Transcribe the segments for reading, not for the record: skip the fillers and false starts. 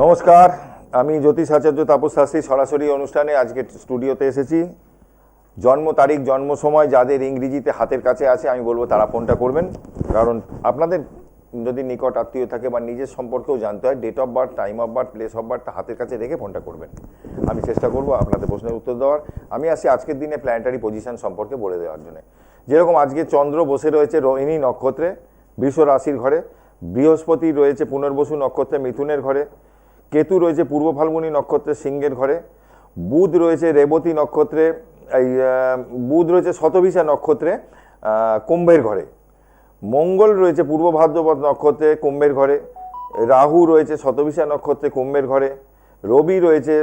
নমস্কার, আমি জ্যোতিষ আচার্য তাপস শাস্ত্রী সরাসরি অনুষ্ঠানে আজকে স্টুডিওতে এসেছি। জন্ম তারিখ, জন্ম সময় যাদের ইংরেজিতে হাতের কাছে আছে আমি বলবো তারা ফোনটা করবেন, কারণ আপনাদের যদি নিকট আত্মীয় থাকে বা নিজের সম্পর্কেও জানতে হয়, date of birth, time of birth, place of birth হাতের কাছে রেখে ফোনটা করবেন। আমি চেষ্টা করব আপনাদের প্রশ্নের উত্তর দেওয়ার। আমি আসি আজকের দিনে প্ল্যানেটারি পজিশন সম্পর্কে বলে দেওয়ার জন্য। যেরকম আজকে চন্দ্র বসে রয়েছে রোহিণী নক্ষত্রে বৃষ রাশির ঘরে, বৃহস্পতি রয়েছে পুনর্বসু নক্ষত্রে মিথুনের ঘরে, কেতু রয়েছে পূর্ব ফাল্গুনী নক্ষত্রে সিংহের ঘরে, বুধ রয়েছে রেবতী নক্ষত্রে, বুধ রয়েছে শতভিষা নক্ষত্রে কুম্ভের ঘরে, মঙ্গল রয়েছে পূর্ব ভাদ্রপদ নক্ষত্রে কুম্ভের ঘরে, রাহু রয়েছে শতভিষা নক্ষত্রে কুম্ভের ঘরে, রবি রয়েছে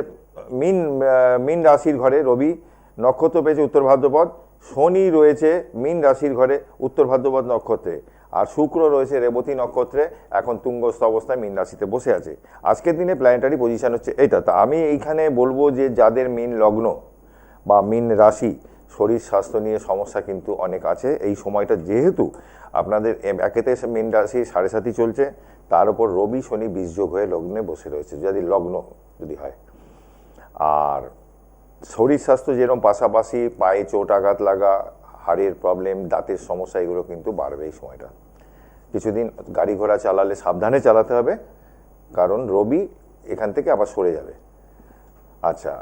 মীন রাশির ঘরে, রবি নক্ষত্র পেয়েছে উত্তর ভাদ্রপদ, শনি রয়েছে মীন রাশির ঘরে উত্তর ভাদ্রপদ নক্ষত্রে, আর শুক্র রয়েছে রেবতী নক্ষত্রে এখন তুঙ্গস্থ অবস্থায় মীন রাশিতে বসে আছে। আজকের দিনে প্ল্যানেটারি পজিশন হচ্ছে এইটা। তা আমি এইখানে বলবো যে যাদের মীন লগ্ন বা মীন রাশি, শরীর স্বাস্থ্য নিয়ে সমস্যা কিন্তু অনেক আছে এই সময়টা, যেহেতু আপনাদের একেতে মীন রাশি সাড়ে সাতি চলছে, তার উপর রবি শনি বীজযোগ হয়ে লগ্নে বসে রয়েছে যদি লগ্ন যদি হয়। আর শরীর স্বাস্থ্য যেরকম পাশাপাশি পায়ে চোট আঘাত লাগা, হাড়ের প্রবলেম, দাঁতের সমস্যা, এগুলো কিন্তু বাড়বে এই সময়টা। কিছুদিন গাড়ি ঘোড়া চালালে সাবধানে চালাতে হবে, কারণ রবি এখান থেকে আবার সরে যাবে। আচ্ছা,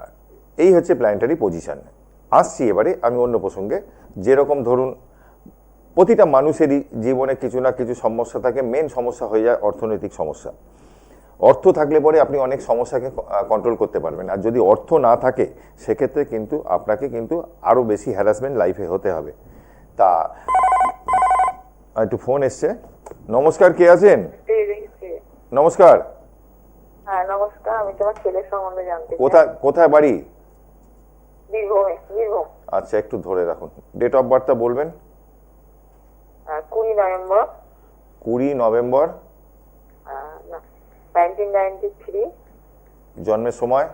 এই হচ্ছে প্ল্যানেটারি পজিশন। আসছি এবারে আমি অন্য প্রসঙ্গে। যেরকম ধরুন প্রতিটা মানুষেরই জীবনে কিছু না কিছু সমস্যা থাকে, মেন সমস্যা হয়ে যায় অর্থনৈতিক সমস্যা। অর্থ থাকলে পরে আপনি অনেক সমস্যাকে কন্ট্রোল করতে পারবেন, আর যদি অর্থ না থাকে সেক্ষেত্রে কিন্তু আপনাকে কিন্তু আরও বেশি হ্যারাসমেন্ট লাইফে হতে হবে। তা একটু ফোন এসছে। নমস্কার, কে আছেন? নমস্কার। হ্যাঁ নমস্কার, আমি তোমার ছেলের সম্বন্ধে জানতে চাই। কোথায় বাড়ি? বীরভূম। আচ্ছা, একটু ধরে রাখুন। ডেট অফ বার্থটা বলবেন? 20 নভেম্বর। 20 নভেম্বর 1993। জন্মের সময়?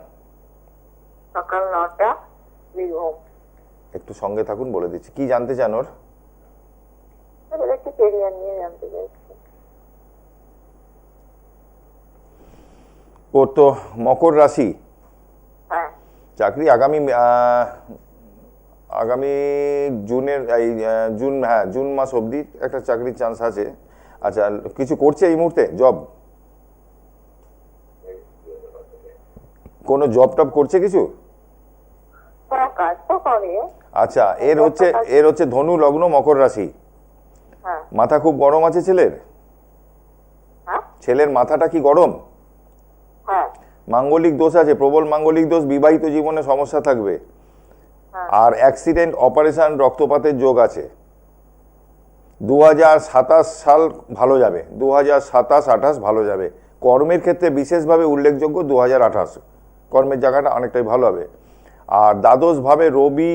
সকাল 9টা, বীরভূম। একটু সঙ্গে থাকুন, বলে দিচ্ছি। কি জানতে চান ওর? একটু কেরিয়ার নিয়ে জানতে চাইছি। ওর তো মকর রাশি। হ্যাঁ। চাকরি আগামী জুনের জুন মাস অবধি একটা চাকরির চান্স আছে। আচ্ছা, কিছু করছে এই মুহূর্তে? জব, কোনো জব টব করছে কিছু? কাজ তো করে। আচ্ছা, এর হচ্ছে ধনু লগ্ন, মকর রাশি। হ্যাঁ। মাথা খুব গরম আছে ছেলের? হ্যাঁ। ছেলের মাথাটা কি গরম? হ্যাঁ। মাঙ্গলিক দোষ আছে, প্রবল মাঙ্গলিক দোষ, বিবাহিত জীবনে সমস্যা থাকবে, আর অ্যাক্সিডেন্ট, অপারেশন, রক্তপাতের যোগ আছে। 2027 সাল ভালো যাবে, 2027-28 ভালো যাবে। কর্মের ক্ষেত্রে বিশেষভাবে উল্লেখযোগ্য 2028, কর্মের জায়গাটা অনেকটাই ভালো হবে। আর দ্বাদশভাবে রবি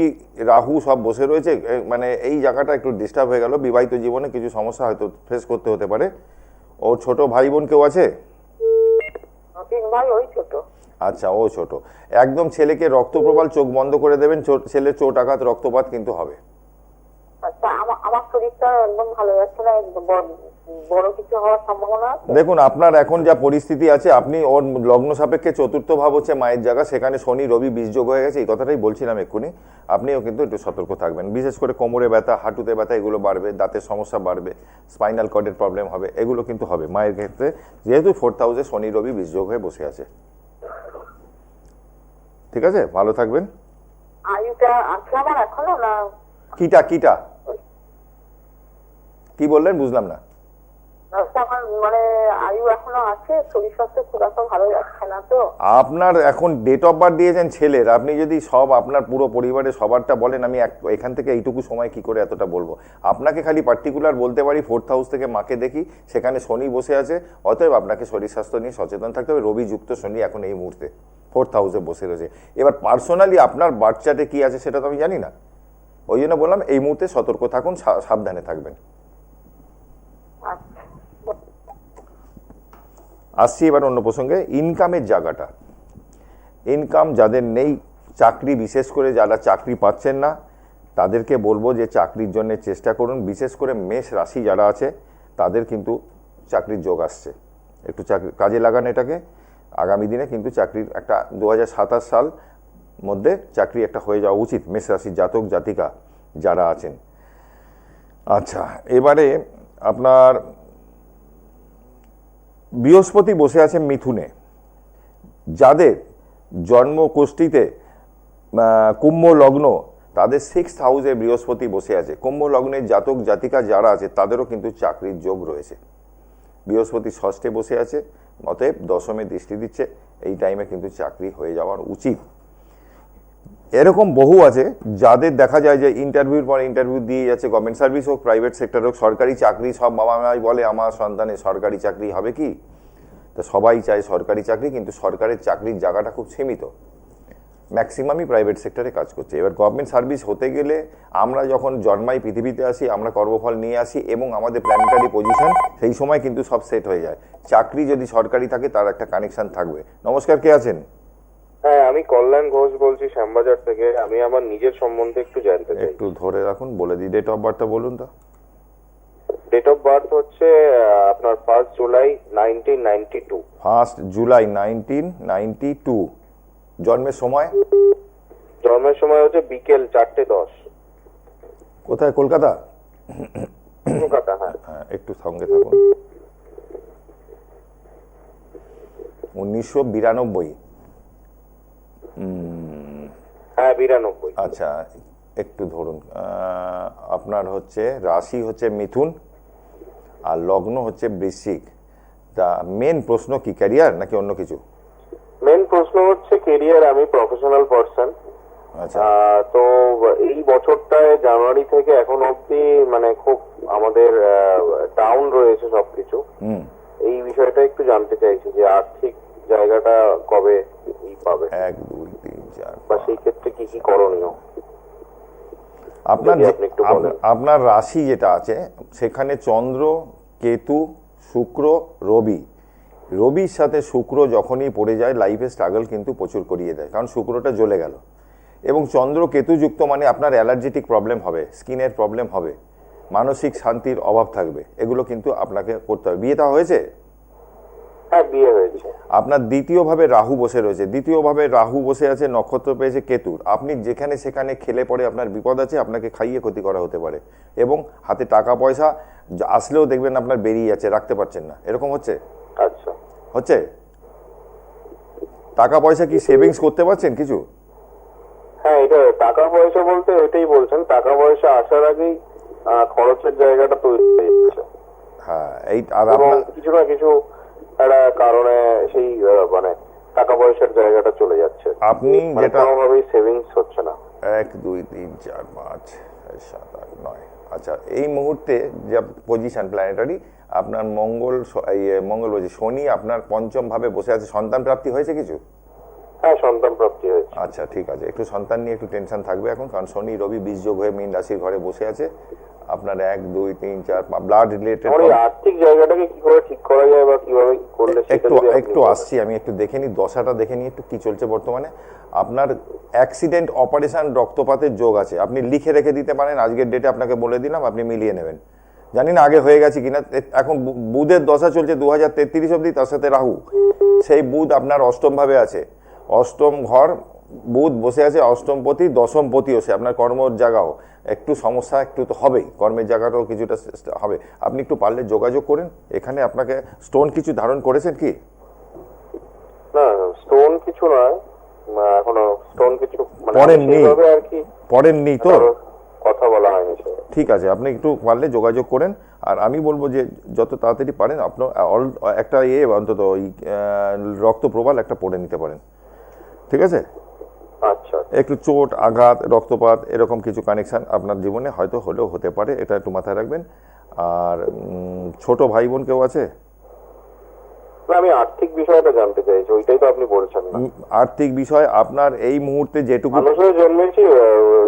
রাহু সব বসে রয়েছে, মানে এই জায়গাটা একটু ডিস্টার্ব হয়ে গেল। বিবাহিত জীবনে কিছু সমস্যা হয়তো ফেস করতে হতে পারে। ও ছোট ভাই বোন কেউ আছে? আচ্ছা, ও ছোট। একদম ছেলেকে রক্তপ্রবাল, চোখ বন্ধ করে দেবেন, ছেলের চোট আঘাত রক্তপাত কিন্তু হবে। আমার শরীরটা একদম ভালো যাচ্ছে না, বড় কিছু হওয়ার সম্ভাবনা আছে? দেখুন, আপনার এখন যা পরিস্থিতি আছে, আপনি ওর লগ্ন সাপেক্ষে চতুর্থ ভাব হচ্ছে মায়ের জায়গা, সেখানে শনি রবি বীজযোগ হয়ে গেছে, এই কথাটাই বলছিলাম এক্ষুনি। আপনিও কিন্তু একটু সতর্ক থাকবেন, বিশেষ করে কোমরে ব্যথা, হাঁটুতে ব্যথা, এগুলো বাড়বে, দাঁতের সমস্যা বাড়বে, স্পাইনাল কর্ডের প্রবলেম হবে, এগুলো কিন্তু হবে মায়ের ক্ষেত্রে, যেহেতু 4th হাউসে শনি রবি বীজযোগ হয়ে বসে আছে। ঠিক আছে, ভালো থাকবেন। আয়ুটা আছে আমার এখনো না? কিটা কি বললেন, বুঝলাম না। মানে আয়ু এখনো আছে, শরীর স্বাস্থ্য খুব একটা ভালো যাচ্ছে না। তো আপনার এখন ডেট অফ বার্থ দিয়েছেন ছেলের, আপনি যদি সব আপনার পুরো পরিবারের সবারটা বলেন, আমি এখান থেকে এইটুকু সময় কি করে এতটা বলবো? আপনাকে খালি পার্টিকুলার বলতে পারি 4th হাউস থেকে মাকে দেখি, সেখানে শনি বসে আছে, অতএব আপনাকে শরীর স্বাস্থ্য নিয়ে সচেতন থাকতে হবে। রবি যুক্ত শনি এখন এই মুহূর্তে 4th হাউসে বসে রয়েছে। এবার পার্সোনালি আপনার বার্থ চার্টে কি আছে সেটা তো আমি জানি না, ওই জন্য বললাম এই মুহূর্তে সতর্ক থাকুন, সাবধানে থাকবেন। আসছি এবার অন্য প্রসঙ্গে। ইনকামের জায়গাটা, ইনকাম যাদের নেই, চাকরি, বিশেষ করে যারা চাকরি পাচ্ছেন না তাদেরকে বলবো যে চাকরির জন্য চেষ্টা করুন। বিশেষ করে মেষ রাশি যারা আছে তাদের কিন্তু চাকরির যোগ আসছে, একটু চাকরি কাজে লাগান এটাকে। আগামী দিনে কিন্তু চাকরির একটা 2027 সাল মধ্যে চাকরি একটা হয়ে যাওয়া উচিত মেষ রাশির জাতক জাতিকা যারা আছেন। আচ্ছা, এবারে আপনার বৃহস্পতি বসে আছে মিথুনে। যাদের জন্মকুষ্ঠিতে কুম্ভ লগ্ন, তাদের 6th হাউসে বৃহস্পতি বসে আছে। কুম্ভ লগ্নের জাতক জাতিকা যারা আছে তাদেরও কিন্তু চাকরির যোগ রয়েছে। বৃহস্পতি ষষ্ঠে বসে আছে, অতএব দশমে দৃষ্টি দিচ্ছে, এই টাইমে কিন্তু চাকরি হয়ে যাওয়ার উচিত। এরকম বহু আছে যাদের দেখা যায় যে ইন্টারভিউর পর ইন্টারভিউ দিয়ে যাচ্ছে, গভর্নমেন্ট সার্ভিস হোক, প্রাইভেট সেক্টর হোক, সরকারি চাকরি। সব বাবা মাই বলে আমার সন্তানের সরকারি চাকরি হবে কি, তা সবাই চায় সরকারি চাকরি, কিন্তু সরকারের চাকরির জায়গাটা খুব সীমিত, ম্যাক্সিমামই প্রাইভেট সেক্টরে কাজ করছে। এবার গভর্নমেন্ট সার্ভিস হতে গেলে আমরা যখন জন্মাই, পৃথিবীতে আসি, আমরা কর্মফল নিয়ে আসি এবং আমাদের প্ল্যানেটারি পজিশন সেই সময় কিন্তু সব সেট হয়ে যায়। চাকরি যদি সরকারি থাকে তার একটা কানেকশন থাকবে। নমস্কার, কে আছেন? হ্যাঁ, আমি কল্যাণ ঘোষ বলছি শ্যামবাজার থেকে। আমি আমার নিজের সম্বন্ধে একটু জানতে চাই। একটু ধরে রাখুন, বলে দিই। ডেট অফ বার্থটা বলুন তো। ডেট অফ বার্থ হচ্ছে আপনার 1 জুলাই 1992। 1 জুলাই 1992। জন্মের সময়? জন্মের সময় হচ্ছে বিকেল 4:10। কোথায়? কলকাতা? কলকাতা। হ্যাঁ, হ্যাঁ, একটু সঙ্গে থাকুন। 1992। হ্যাঁ 92। আচ্ছা, একটু ধরুন। আপনার হচ্ছে রাশি হচ্ছে মিথুন আর লগ্ন হচ্ছে বৃশ্চিক। তা মেন প্রশ্ন কি, ক্যারিয়ার নাকি অন্য কিছু? মেন প্রশ্ন হচ্ছে কেরিয়ার। আমি প্রফেশনাল পারসন। আচ্ছা, তো এই বছরটায় জানুয়ারি থেকে এখন অবধি মানে খুব আমাদের ডাউন রয়েছে সবকিছু। এই বিষয়টা একটু জানতে চাইছি যে আর্থিক জায়গাটা কবে কি পাবে, 1 2 3 4 বা সেই ক্ষেত্রে কি কি করণীয়। আপনার যদি আপনি একটু বলেন। আপনার রাশি যেটা আছে সেখানে চন্দ্র, কেতু, শুক্র, রবি। রবির সাথে শুক্র যখনই পড়ে যায় লাইফে স্ট্রাগল কিন্তু প্রচুর করিয়ে দেয়, কারণ শুক্রটা জ্বলে গেল। এবং চন্দ্র কেতু যুক্ত মানে আপনার অ্যালার্জেটিক প্রবলেম হবে, স্কিনের প্রবলেম হবে, মানসিক শান্তির অভাব থাকবে। এগুলো কিন্তু আপনাকে করতে হবে। বিয়েটা হয়েছে? হ্যাঁ, বিয়ে হয়েছে। আপনার দ্বিতীয়ভাবে রাহু বসে রয়েছে। দ্বিতীয়ভাবে রাহু বসে আছে, নক্ষত্র পেয়েছে কেতুর। আপনি যেখানে সেখানে খেলে পড়ে আপনার বিপদ আছে, আপনাকে খাইয়ে ক্ষতি করা হতে পারে। এবং হাতে টাকা পয়সা আসলেও দেখবেন আপনার বেরিয়ে যাচ্ছে, রাখতে পারছেন না। এরকম হচ্ছে? আচ্ছা। হচ্ছে? টাকা পয়সা কি সেভিংস করতে পারছেন কিছু? হ্যাঁ, এটা টাকা পয়সা বলতে এটাই বলছেন, টাকা পয়সা আসার আগেই খরচের জায়গাটা তৈরি হয়ে যাচ্ছে। হ্যাঁ, এই আর এবং আপনার কিছু না কিছু একটা কারণে সেই মানে টাকা পয়সার জায়গাটা চলে যাচ্ছে। আপনি যেটা কোনোভাবেই সেভিংস হচ্ছে না। 1 2 3 4 5 6 7 8 9। আচ্ছা, এই মুহূর্তে যে পজিশন প্ল্যানেটারি, আপনার মঙ্গল বলছি শনি আপনার পঞ্চম ভাবে বসে আছে। সন্তান প্রাপ্তি হয়েছে কিছু? হ্যাঁ, সন্তান প্রাপ্তি হয়েছে। আচ্ছা, ঠিক আছে। একটু সন্তান নিয়ে একটু টেনশন থাকবে এখন, কারণ শনি রবি বীজ যোগ হয়ে মীন রাশির ঘরে বসে আছে। আপনার 1 2 3 4 ব্লাড রিলেটেড। আমার এই আর্থিক জায়গাটাকে কি করে ঠিক করা যায় বা কিভাবে কি করলে সেটা একটু যদি আপনি একটু বলেন। আসছি, আমি একটু দেখে নিই, দশাটা দেখে নিই একটু কি চলছে বর্তমানে। আপনার অ্যাক্সিডেন্ট, অপারেশন, রক্তপাতের যোগ আছে। আপনি লিখে রেখে দিতে পারেন, আজকের ডেটে আপনাকে বলে দিলাম, আপনি মিলিয়ে নেবেন। জানি না আগে হয়ে গেছে কিনা। এখন বুধের দশা চলছে 2033 অবধি, তার সাথে রাহু। সেই বুধ আপনার অষ্টম ভাবে আছে, অষ্টম ঘর বুধ বসে আছে, অষ্টমপতি, দশমপতিও সে। আপনার কর্মের জায়গাও একটু সমস্যা একটু তো হবেই, কর্মের জায়গাটাও কিছুটা হবে। আপনি একটু পারলে যোগাযোগ করেন। এখানে আপনাকে স্টোন কিছু ধারণ করেছেন কি? না, স্টোন কিছু নয়, এখনো স্টোন কিছু মানে পড়েননি? সেইভাবে আর কি পড়েননি তো? কারোর কথা বলা হয়নি সে। ঠিক আছে, আপনি একটু পারলে যোগাযোগ করেন। আর আমি বলবো যে যত তাড়াতাড়ি পারেন আপনার একটা অন্তত ওই রক্ত প্রবাল একটা পড়ে নিতে পারেন, ঠিক আছে? আচ্ছা, একটু চোট, আঘাত, রক্তপাত এরকম কিছু কানেকশন আপনার জীবনে হয়তো হলেও হতে পারে, এটা একটু মাথায় রাখবেন। আর ছোট ভাই বোন কেউ আছে? না, আমি আর্থিক বিষয়টা জানতে চাইছি, ওইটাই তো আপনি বলছেন না। আর্থিক বিষয় আপনার এই মুহূর্তে যেটুকু, মানুষের জন্মেছি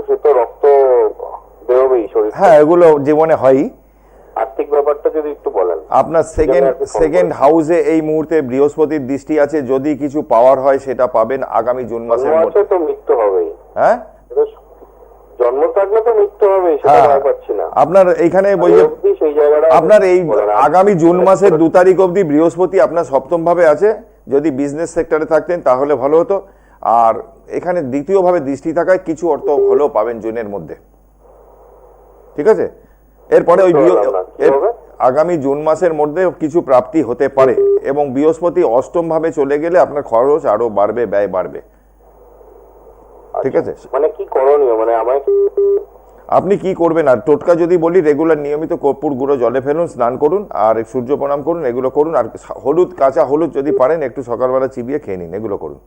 সে তো রক্ত বেরোবেই শরীর। হ্যাঁ এগুলো জীবনে হয়ই। আর্থিক ব্যাপারটা যদি একটু বলেন। আপনার সেকেন্ড হাউসে এই মুহূর্তে বৃহস্পতির দৃষ্টি আছে। যদি কিছু পাওয়ার হয় সেটা পাবেন আগামী জুন মাসের জন্ম মধ্যে। আছে তো মৃত্যু হবেই। হ্যাঁ, জন্ম থাকলে তো মৃত্যু হবেই, সেটা ভয় পাচ্ছি না। আপনার এইখানে সেই জায়গাটা আপনার এই আগামী জুন মাসের 2 তারিখ অবধি বৃহস্পতি আপনার সপ্তম ভাবে আছে। যদি বিজনেস সেক্টরে থাকতেন তাহলে ভালো হতো। আর এখানে দ্বিতীয়ভাবে দৃষ্টি থাকায় কিছু অর্থ হলেও পাবেন জুনের মধ্যে, ঠিক আছে? এরপরে ওই আগামী জুন মাসের মধ্যে কিছু প্রাপ্তি হতে পারে, এবং বৃহস্পতি অষ্টম ভাবে চলে গেলে আপনার খরচ আরো বাড়বে, ব্যয় বাড়বে, ঠিক আছে? মানে কি করণীয়, মানে আমায় আপনি কি করবেন? আর টোটকা যদি বলি, রেগুলার নিয়মিত কর্পূর গুঁড়ো জলে ফেলুন, স্নান করুন, আর সূর্য প্রণাম করুন, এগুলো করুন। আর হলুদ, কাঁচা হলুদ যদি পারেন একটু সকালবেলা চিবিয়ে খেয়ে নিন, এগুলো করুন।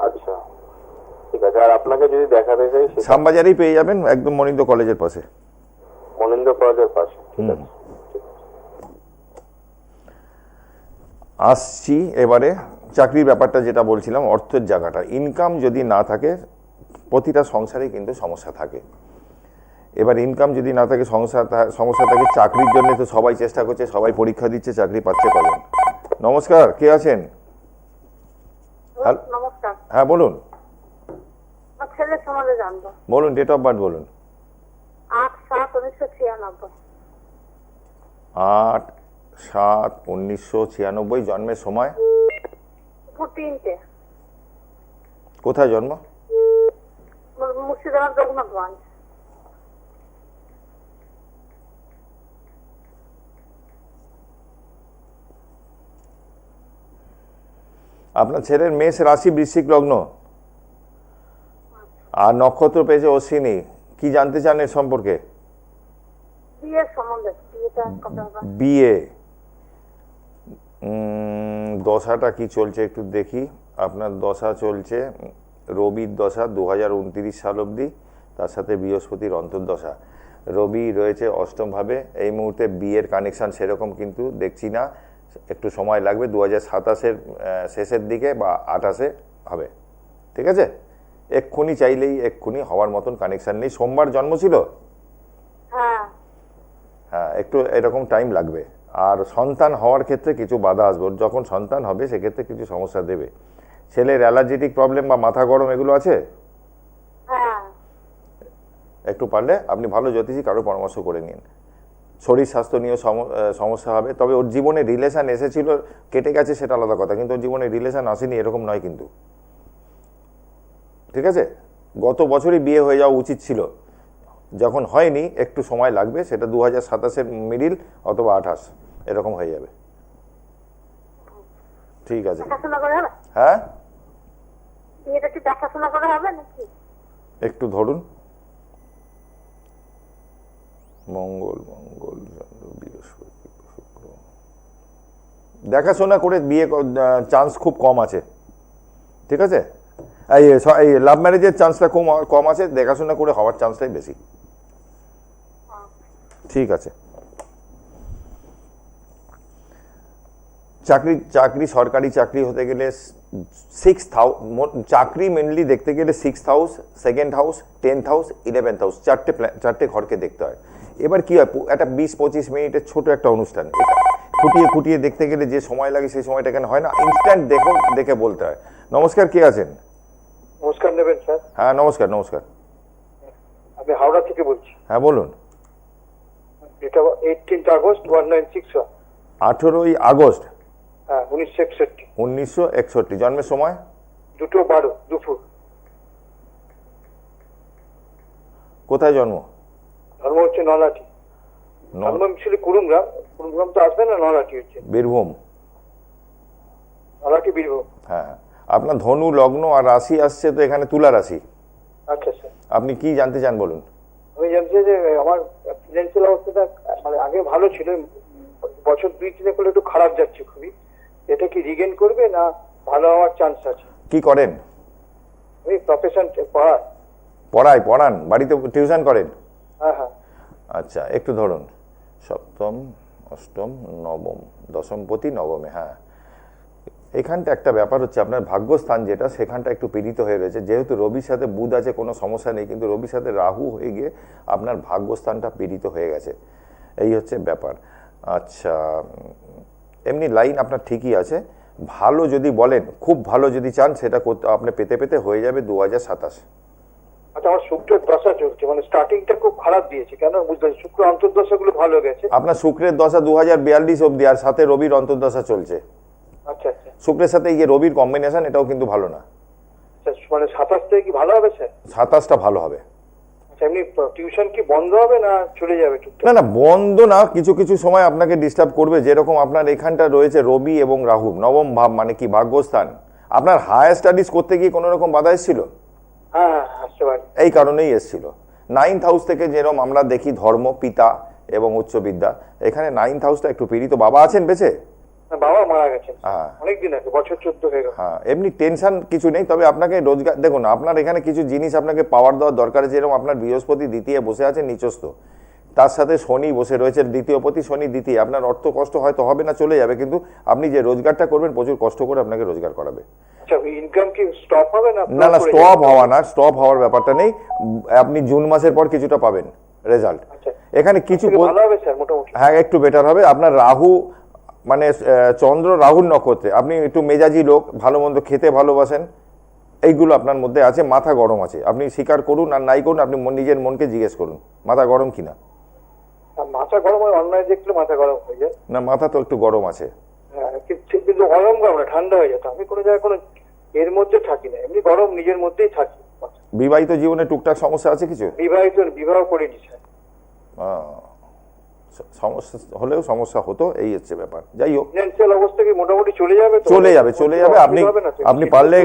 আচ্ছা ঠিক আছে। আর আপনাকে যদি দেখাতে চাই শ্যামবাজারেই পেয়ে যাবেন, একদম মনিন্দ্র কলেজের পাশে। মনিন্দ্র কলেজের পাশে, ঠিক আছে। আসছি এবারে চাকরির ব্যাপারটা, যেটা বলছিলাম, অর্থের জায়গাটা। ইনকাম যদি না থাকে, প্রতিটা সংসারে কিন্তু সমস্যা থাকে। এবার ইনকাম যদি না থাকে, সমস্যা থাকে। চাকরির জন্য তো সবাই চেষ্টা করছে, সবাই পরীক্ষা দিচ্ছে, চাকরি পাচ্ছে কজন? নমস্কার, কে আছেন? নমস্কার। হ্যাঁ বলুন। আমার ছেলের সম্বন্ধে জানবো। বলুন, ডেট অফ বার্থ বলুন। 8/7/1996। 8/7/1996। জন্মের সময়? 3টে। কোথায় জন্ম? মুর্শিদাবাদ, রঘুনাথগঞ্জ। আপনার ছেলের মেষ রাশি, বৃশ্চিক লগ্ন, আর নক্ষত্র পেয়েছে অশ্বিনী। কি জানতে চান এর সম্পর্কে? বিয়ের সম্বন্ধে, বিয়েটা কবে হবে? বিয়ে দশাটা কি চলছে একটু দেখি। আপনার দশা চলছে রবির দশা 2029 সাল অবধি, তার সাথে বৃহস্পতির অন্তর্দশা। রবি রয়েছে অষ্টম ভাবে। এই মুহূর্তে বিয়ের কানেকশন সেরকম কিন্তু দেখছি না, একটু সময় লাগবে। 2027-এর শেষের দিকে বা 28-এ হবে, ঠিক আছে? এক্ষুনি চাইলেই এক্ষুনি হওয়ার মতন কানেকশন নেই। সোমবার জন্ম ছিল? হ্যাঁ। হ্যাঁ, একটু এরকম টাইম লাগবে। আর সন্তান হওয়ার ক্ষেত্রে কিছু বাধা আসবে। ওর যখন সন্তান হবে সেক্ষেত্রে কিছু সমস্যা দেবে। ছেলের অ্যালার্জেটিক প্রবলেম বা মাথা গরম এগুলো আছে? হ্যাঁ। একটু পারলে আপনি ভালো জ্যোতিষী কারো পরামর্শ করে নিন। শরীর স্বাস্থ্য নিয়েও সমস্যা হবে। তবে ওর জীবনে রিলেশন এসেছিল, কেটে গেছে, সেটা আলাদা কথা, কিন্তু ওর জীবনে রিলেশন আসেনি এরকম নয় কিন্তু, ঠিক আছে? গত বছরই বিয়ে হয়ে যাওয়া উচিত ছিল, যখন হয়নি একটু সময় লাগবে। সেটা 2027-এর মিডিল অথবা 28 এরকম হয়ে যাবে, ঠিক আছে? দেখাশোনা করে হবে? হ্যাঁ, বিয়েটা কি দেখাশোনা করে হবে নাকি? একটু ধরুন। মঙ্গল, বৃহস্পতি, শুক্র, দেখাশোনা করে বিয়ে চান্স খুব কম আছে, ঠিক আছে? এই লাভ ম্যারেজের চান্সটা কম আছে, দেখাশোনা করে হওয়ার চান্সটাই বেশি, ঠিক আছে? চাকরি সরকারি চাকরি হতে গেলে 6th হাউস, চাকরি মেনলি দেখতে গেলে 6th house, 2nd house, 10th house, 11th house, চারটে ঘরকে দেখতে হয়। এবার কি হয়, একটা 20-25 মিনিটের ছোট একটা অনুষ্ঠান, খুঁটিয়ে খুঁটিয়ে দেখতে গেলে যে সময় লাগে সেই সময়টা এখানে হয় না। ইনস্ট্যান্ট দেখে বলতে হয়। নমস্কার, কে আছেন? নমস্কার নেবেন স্যার? হ্যাঁ নমস্কার। নমস্কার, আমি হাওড়া থেকে বলছি। হ্যাঁ বলুন। এটা 18 আগস্ট 1961। 18 আগস্ট, হ্যাঁ, 1961। 1961। জন্মের সময়? 2:12 দুপুর। কোথায় জন্ম? ধর্ম হচ্ছে নলাটি। জন্ম ছিল কুড়ুমগ্রাম। কুড়ুমগ্রাম তো আসবে না, নলাটি হচ্ছে বীরভূম। নলাটি, বীরভূম। হ্যাঁ, আপনার ধনু লগ্ন আর রাশি আসছে তো এখানে তুলা রাশি। আচ্ছা স্যার, আপনি কি জানতে চান বলুন। আমি জানতে চাই যে আমার ফিনান্সিয়াল অবস্থাটা মানে আগে ভালো ছিল, বছর 2-3 করলে একটু খারাপ যাচ্ছে খুবই। এটা কি রিগেন করবে না ভালো হওয়ার চান্স আছে? কি করেন? আমি প্রফেশন পড়ান, বাড়িতে টিউশন করেন? হ্যাঁ হ্যাঁ। আচ্ছা, একটু ধরুন। সপ্তম, অষ্টম, নবম, দশমপতি নবমে। হ্যাঁ, এখানটা একটা ব্যাপার হচ্ছে, আপনার ভাগ্যস্থান যেটা, সেখানটা একটু পীড়িত হয়ে রয়েছে। যেহেতু রবির সাথে বুধ আছে কোনো সমস্যা নেই, কিন্তু রবির সাথে রাহু হয়ে গিয়ে আপনার ভাগ্যস্থানটা পীড়িত হয়ে গেছে, এই হচ্ছে ব্যাপার। আচ্ছা, এমনি লাইন আপনার ঠিকই আছে। ভালো যদি বলেন, খুব ভালো যদি চান, সেটা করতে আপনি পেতে হয়ে যাবে 2027। আচ্ছা, আমার শুক্রের দশা চলছে, মানে স্টার্টিংটা খুব খারাপ দিয়েছে। কেন বুঝলেন? শুক্র অন্তর্দশা গুলো ভালো গেছে। আপনার শুক্রের দশা 2042 অবধি, আর সাথে রবির অন্তর্দশা চলছে। আচ্ছা আচ্ছা শুক্রের সাথে এই যে রবির কম্বিনেশন, এটাও কিন্তু ভালো না। আচ্ছা, মানে 27 থেকে কি ভালো হবে স্যার? 27টা ভালো হবে। আচ্ছা, এমনি টিউশন কি বন্ধ হবে না চলে যাবে টুকটাক? না না, বন্ধ না, কিছু কিছু সময় আপনাকে ডিস্টার্ব করবে। যেরকম আপনার এখানটা রয়েছে রবি এবং রাহু, নবম ভাব মানে কি ভাগ্যস্থান। আপনার হায়ার স্টাডিজ করতে গিয়ে কোনো রকম বাধা এসেছিল? হ্যাঁ হ্যাঁ, আসতে পারি। এই কারণেই এসেছিল। 9th হাউস থেকে যেরকম আমরা দেখি ধর্ম, পিতা এবং উচ্চ বিদ্যা, এখানে 9th হাউসটা একটু পীড়িত। বাবা আছেন বেঁচে? না, বাবা মারা গেছেন হ্যাঁ। অনেকদিন আগে, বছর 14 হয়ে গেল। হ্যাঁ, এমনি টেনশন কিছু নেই, তবে আপনাকে রোজগার দেখুন, আপনার এখানে কিছু জিনিস আপনাকে পাওয়ার দেওয়ার দরকার আছে। যেরকম আপনার বৃহস্পতি দ্বিতীয় বসে আছে নিচস্থ, তার সাথে শনি বসে রয়েছে দ্বিতীয় পতি, শনি দ্বিতীয়। আপনার অর্থ কষ্ট হয়তো হবে না, চলে যাবে, কিন্তু আপনি যে রোজগারটা করবেন প্রচুর কষ্ট করে আপনাকে রোজগার করাবে। আচ্ছা, ইনকাম কি স্টপ হবে না? না না, স্টপ হওয়া না, স্টপ হওয়ার ব্যাপারটা নেই। আপনি জুন মাসের পর কিছুটা পাবেন রেজাল্ট। আচ্ছা, এখানে কিছু ভালো হবে স্যার মোটামুটি? হ্যাঁ, একটু বেটার হবে। আপনার রাহু মানে চন্দ্র রাহুর নক্ষত্রে, আপনি একটু মেজাজি লোক, ভালো মন্দ খেতে ভালোবাসেন, এইগুলো আপনার মধ্যে আছে। মাথা গরম আছে, আপনি স্বীকার করুন আর নাই করুন, আপনি নিজের মনকে জিজ্ঞেস করুন মাথা গরম কিনা। মাথা গরম হয়, অন্যায় দেখলে মাথা গরম হয়ে যায়। না, মাথা তো একটু গরম আছে। হ্যাঁ, কিন্তু গরম গরম না, ঠান্ডা হয়ে যেত। আমি কোনো জায়গায় কোনো এর মধ্যে থাকি না, এমনি গরম নিজের মধ্যেই থাকি। বিবাহিত জীবনে টুকটাক সমস্যা আছে কিছু? বিবাহ করিনি স্যার। সমস্যা হলেও সমস্যা হতো, এই হচ্ছে ব্যাপার। যাই হোক, ফিনান্সিয়াল অবস্থা কি মোটামুটি চলে যাবে তো? চলে যাবে চলে যাবে। আপনি আপনি পারলে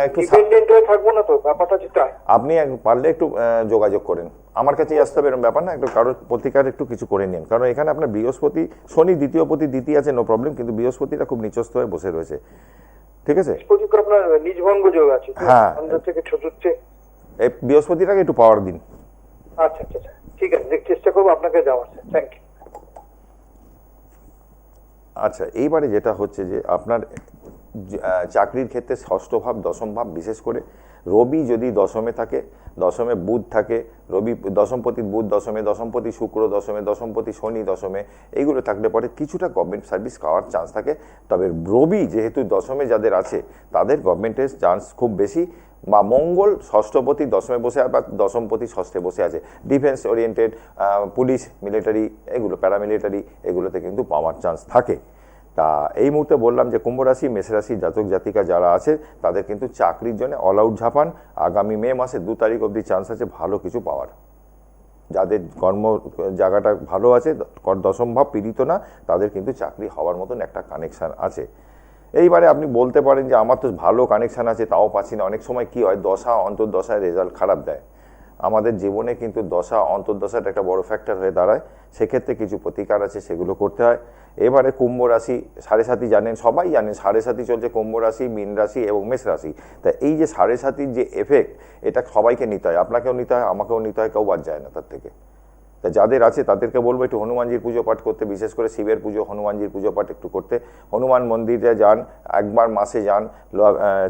একটু ডিপেন্ডেন্ট হয়ে থাকবো না তো, ব্যাপারটা যেটা। আপনি পারলে একটু যোগাযোগ করেন, আমার কাছেই আসতে হবে এরকম ব্যাপার না। একটু কারোর প্রতিকার একটু কিছু করে নিন, কারণ এখানে আপনার বৃহস্পতি শনি দ্বিতীয় পতি দ্বিতীয় আছে, নো প্রবলেম, কিন্তু বৃহস্পতিটা খুব নিচস্থ হয়ে বসে রয়েছে। ঠিক আছে, বৃহস্পতি আপনার নিজভঙ্গ যোগ আছে তো? হ্যাঁ। অন্ধ থেকে চতুর্থে। এই বৃহস্পতিটাকে একটু পাওয়ার দিন। আচ্ছা আচ্ছা আচ্ছা, ঠিক আছে, চেষ্টা করবো আপনাকে যাওয়ার স্যার। Thank you. আচ্ছা, এইবারে যেটা হচ্ছে যে আপনার চাকরির ক্ষেত্রে ষষ্ঠ ভাব, দশম ভাব, বিশেষ করে রবি যদি দশমে থাকে, দশমে বুধ থাকে, রবি দশমপতি বুধ দশমে, দশমপতি শুক্র দশমে, দশমপতি শনি দশমে, এইগুলো থাকলে পরে কিছুটা গভর্নমেন্ট সার্ভিস পাওয়ার চান্স থাকে। তবে রবি যেহেতু দশমে যাদের আছে তাদের গভর্নমেন্টের চান্স খুব বেশি। বা মঙ্গল ষষ্ঠপতি দশমে বসে বা দশমপতি ষষ্ঠে বসে আছে, ডিফেন্স ওরিয়েন্টেড, পুলিশ, মিলিটারি, এগুলো প্যারামিলিটারি, এগুলোতে কিন্তু পাওয়ার চান্স থাকে। তা এই মুহূর্তে বললাম যে কুম্ভ রাশি, মেষ রাশি জাতক জাতিকা যারা আছে তাদের কিন্তু চাকরির জন্য অল আউট ঝাপান। আগামী মে মাসে 2 তারিখ অবধি চান্স আছে ভালো কিছু পাওয়ার। যাদের কর্ম জায়গাটা ভালো আছে, দশম ভাব পীড়িত না, তাদের কিন্তু চাকরি হওয়ার মতন একটা কানেকশান আছে। এইবারে আপনি বলতে পারেন যে আমার তো ভালো কানেকশান আছে তাও পাচ্ছি না। অনেক সময় কি হয়, দশা অন্তর্দশায় রেজাল্ট খারাপ দেয়। আমাদের জীবনে কিন্তু দশা অন্তর্দশাটা একটা বড় ফ্যাক্টর হয়ে দাঁড়ায়। সেক্ষেত্রে কিছু প্রতিকার আছে, সেগুলো করতে হয়। এবারে কুম্ভ রাশি 7.5 জানেন, সবাই জানেন 7.5 চলছে কুম্ভ রাশি, মীন রাশি এবং মেষ রাশি। তা এই যে 7.5 যে এফেক্ট, এটা সবাইকে নিতে হয়, আপনাকেও নিতে হয়, আমাকেও নিতে হয়, কেউ বাদ যায় না তার থেকে। তা যাদের আছে তাদেরকে বলবো একটু হনুমানজির পুজো পাঠ করতে, বিশেষ করে শিবের পুজো, হনুমানজির পুজো পাঠ একটু করতে। হনুমান মন্দিরে যান, একবার মাসে যান,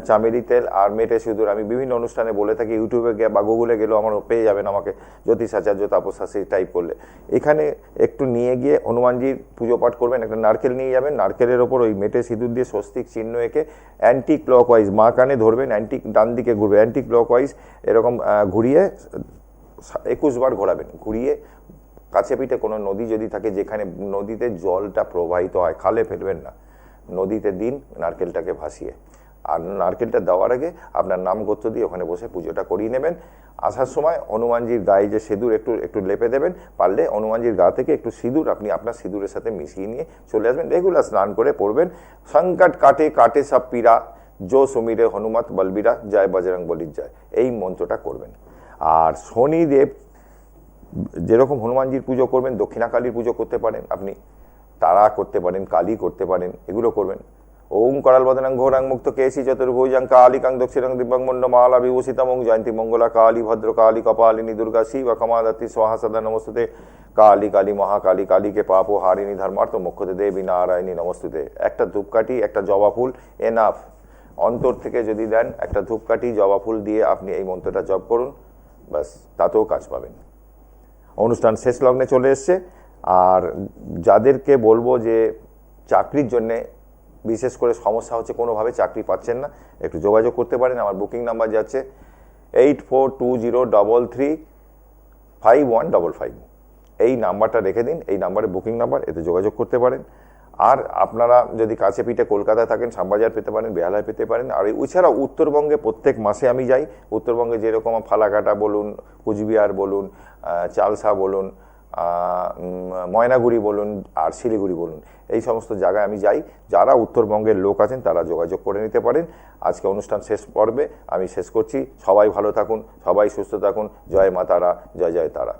চামেলি তেল আর মেটে সিঁদুর, আমি বিভিন্ন অনুষ্ঠানে বলে থাকি, ইউটিউবে বা গুগলে গেলেও আমার পেয়ে যাবেন আমাকে, জ্যোতিষাচার্য তাপস শাস্ত্রী টাইপ করলে। এখানে একটু নিয়ে গিয়ে হনুমানজির পুজো পাঠ করবেন, একটা নারকেল নিয়ে যাবেন, নারকেলের ওপর ওই মেটে সিঁদুর দিয়ে স্বস্তিক চিহ্ন এঁকে অ্যান্টি ক্লকওয়াইজ মা কানে ধরবেন, ডান দিকে ঘুরবে, অ্যান্টি ক্লকওয়াইজ এরকম ঘুরিয়ে 21 বার ঘোরাবেন। ঘুরিয়ে কাছে পিঠে কোনো নদী যদি থাকে, যেখানে নদীতে জলটা প্রবাহিত হয়, খালে ফেলবেন না, নদীতে দিন নারকেলটাকে ভাসিয়ে। আর নারকেলটা দেওয়ার আগে আপনার নাম গোত্র দিয়ে ওখানে বসে পুজোটা করিয়ে নেবেন। আসার সময় হনুমানজির গায়ে যে সিঁদুর একটু লেপে দেবেন, পারলে হনুমানজির গা থেকে একটু সিঁদুর আপনি আপনার সিঁদুরের সাথে মিশিয়ে নিয়ে চলে আসবেন। রেগুলার স্নান করে পড়বেন, সংকট কাটে কাটে সব পীড়া, জো সুমিরে হনুমত বলবীরা, জয় বজরং বলির জয়, এই মন্ত্রটা করবেন। আর শনিদেব যেরকম হনুমানজির পুজো করবেন, দক্ষিণাকালীর পুজো করতে পারেন, আপনি তারা করতে পারেন, কালী করতে পারেন, এগুলো করবেন। ওম করাল বদনাং ঘোরাং মুক্ত কেশি চতুর্ভুজাং কালিকাং দক্ষিণাং দিব্যাং মুন্ডমালা বিভূষিতমং জয়ন্তী মঙ্গলা কালী ভদ্র কালী কপালিনী দুর্গা শিব কমাদতি স্বাহা সদা নমস্তুতে কালী কালী মহাকালী কালীকে পাপ ও হারিণী ধর্মার্থ মুখ্যতে দেবী নারায়ণী নমস্তুতে। একটা ধূপকাঠি, একটা জবা ফুল এনাফ। অন্তর থেকে যদি দেন, একটা ধূপকাঠি জবা ফুল দিয়ে আপনি এই মন্ত্রটা জপ করুন, ব্যাস তাতেও কাজ পাবেন। অনুষ্ঠান শেষ লগ্নে চলে এসছে। আর যাদেরকে বলবো যে চাকরির জন্যে বিশেষ করে সমস্যা হচ্ছে, কোনোভাবে চাকরি পাচ্ছেন না, একটু যোগাযোগ করতে পারেন। আমার বুকিং নাম্বার যাচ্ছে 8420335155। এই নাম্বারটা রেখে দিন, এই নাম্বারে বুকিং নাম্বার, এতে যোগাযোগ করতে পারেন। আর আপনারা যদি কাছে পিঠে কলকাতায় থাকেন শ্যামবাজার পেতে পারেন, বেহালায় পেতে পারেন। আর এছাড়াও উত্তরবঙ্গে প্রত্যেক মাসে আমি যাই। উত্তরবঙ্গে যেরকম ফালাকাটা বলুন, কুচবিহার বলুন, চালসা বলুন, ময়নাগুড়ি বলুন, আর শিলিগুড়ি বলুন, এই সমস্ত জায়গায় আমি যাই। যারা উত্তরবঙ্গের লোক আছেন তারা যোগাযোগ করে নিতে পারেন। আজকে অনুষ্ঠান শেষ পর্বে আমি শেষ করছি। সবাই ভালো থাকুন, সবাই সুস্থ থাকুন। জয় মা তারা, জয় জয় তারা।